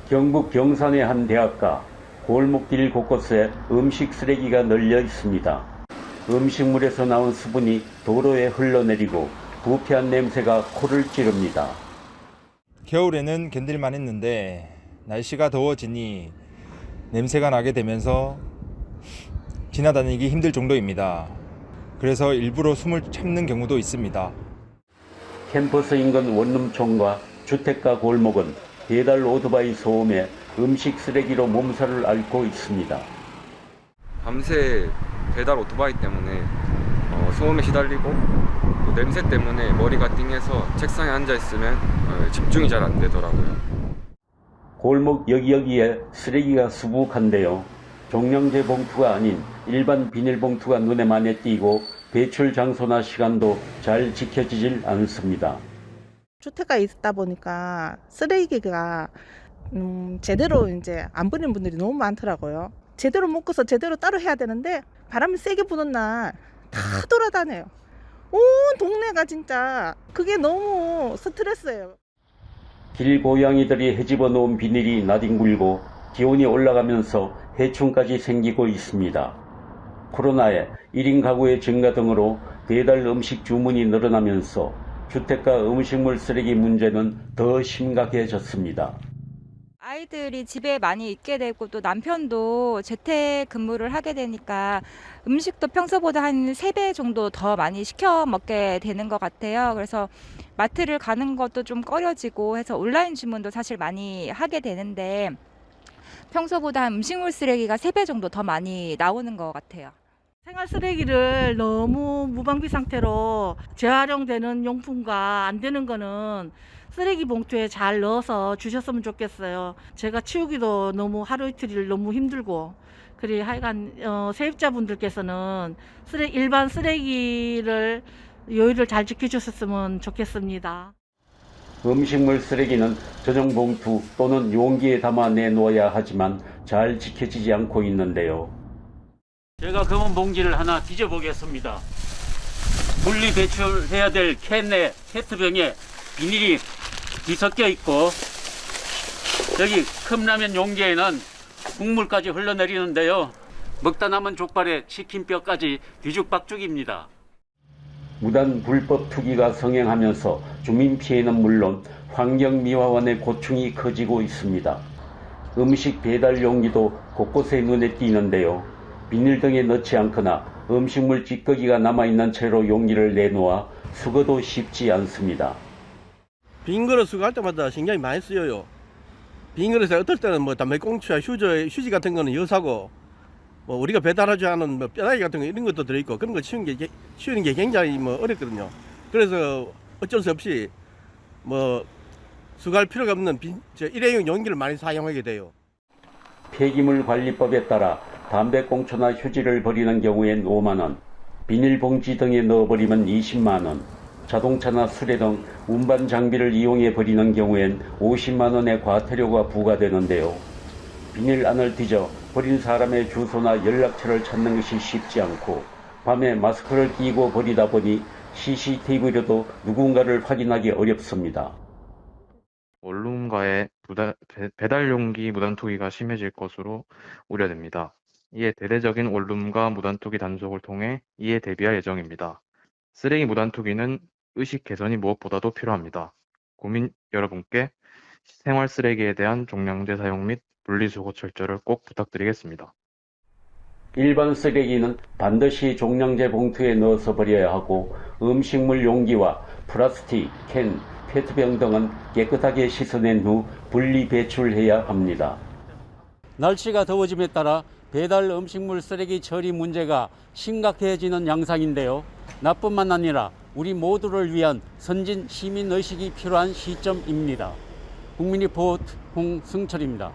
경북 경산의 한 대학가, 골목길 곳곳에 음식 쓰레기가 널려 있습니다. 음식물에서 나온 수분이 도로에 흘러내리고 부패한 냄새가 코를 찌릅니다. 겨울에는 견딜만 했는데 날씨가 더워지니 냄새가 나게 되면서 지나다니기 힘들 정도입니다. 그래서 일부러 숨을 참는 경우도 있습니다. 캠퍼스 인근 원룸촌과 주택가 골목은 배달 오토바이 소음에 음식 쓰레기로 몸살을 앓고 있습니다. 밤새 배달 오토바이 때문에 소음에 시달리고 또 냄새 때문에 머리가 띵해서 책상에 앉아 있으면 집중이 잘 안 되더라고요. 골목 여기저기에 쓰레기가 수북한데요. 종량제 봉투가 아닌 일반 비닐봉투가 눈에 많이 띄고 배출 장소나 시간도 잘 지켜지질 않습니다. 주택가에 있다 보니까 쓰레기가 제대로 이제 안 버리는 분들이 너무 많더라고요. 제대로 묶어서 제대로 따로 해야 되는데 바람이 세게 부는 날 다 돌아다녀요. 온 동네가 진짜 그게 너무 스트레스예요. 길고양이들이 헤집어 놓은 비닐이 나뒹굴고 기온이 올라가면서 해충까지 생기고 있습니다. 코로나에 1인 가구의 증가 등으로 배달 음식 주문이 늘어나면서 주택가 음식물 쓰레기 문제는 더 심각해졌습니다. 아이들이 집에 많이 있게 되고 또 남편도 재택 근무를 하게 되니까 음식도 평소보다 한 3배 정도 더 많이 시켜 먹게 되는 것 같아요. 그래서 마트를 가는 것도 좀 꺼려지고 해서 온라인 주문도 사실 많이 하게 되는데 평소보다 음식물 쓰레기가 3배 정도 더 많이 나오는 것 같아요. 생활 쓰레기를 너무 무방비 상태로 재활용되는 용품과 안 되는 거는 쓰레기 봉투에 잘 넣어서 주셨으면 좋겠어요. 제가 치우기도 너무 하루 이틀 너무 힘들고 그리 하여간 세입자분들께서는 일반 쓰레기를 요일을 잘 지켜주셨으면 좋겠습니다. 음식물 쓰레기는 전용 봉투 또는 용기에 담아 내놓아야 하지만 잘 지켜지지 않고 있는데요. 제가 검은 봉지를 하나 뒤져보겠습니다. 분리 배출해야 될 캔에 페트병에 비닐이 뒤섞여 있고 여기 컵라면 용기에는 국물까지 흘러내리는데요. 먹다 남은 족발에 치킨뼈까지 뒤죽박죽입니다. 무단 불법 투기가 성행하면서 주민 피해는 물론 환경미화원의 고충이 커지고 있습니다. 음식 배달 용기도 곳곳에 눈에 띄는데요. 비닐 등에 넣지 않거나 음식물 찌꺼기가 남아있는 채로 용기를 내놓아 수거도 쉽지 않습니다. 빈 그릇 수거할 때마다 신경이 많이 쓰여요. 빈 그릇에 어떨 때는 뭐 담배꽁초야 휴지 같은 거는 여사고 뭐 우리가 배달하지 않은 뭐 뼈다귀 같은 거 이런 것도 들어있고 그런 거 치우는 게 굉장히 어렵거든요. 그래서 어쩔 수 없이 뭐 수거할 필요가 없는 일회용 용기를 많이 사용하게 돼요. 폐기물 관리법에 따라 담배꽁초나 휴지를 버리는 경우엔 5만 원, 비닐봉지 등에 넣어버리면 20만 원, 자동차나 수레 등 운반 장비를 이용해 버리는 경우엔 50만 원의 과태료가 부과되는데요. 비닐 안을 뒤져 버린 사람의 주소나 연락처를 찾는 것이 쉽지 않고 밤에 마스크를 끼고 버리다 보니 CCTV로도 누군가를 확인하기 어렵습니다. 원룸과의 배달 용기 무단 투기가 심해질 것으로 우려됩니다. 이에 대대적인 원룸과 무단 투기 단속을 통해 이에 대비할 예정입니다. 쓰레기 무단 투기는 의식 개선이 무엇보다도 필요합니다. 국민 여러분께 생활 쓰레기에 대한 종량제 사용 및 분리수거 철저를 꼭 부탁드리겠습니다. 일반 쓰레기는 반드시 종량제 봉투에 넣어서 버려야 하고 음식물 용기와 플라스틱, 캔, 페트병 등은 깨끗하게 씻어낸 후 분리 배출해야 합니다. 날씨가 더워짐에 따라 배달 음식물 쓰레기 처리 문제가 심각해지는 양상인데요. 나뿐만 아니라 우리 모두를 위한 선진 시민의식이 필요한 시점입니다. 국민리포트 홍승철입니다.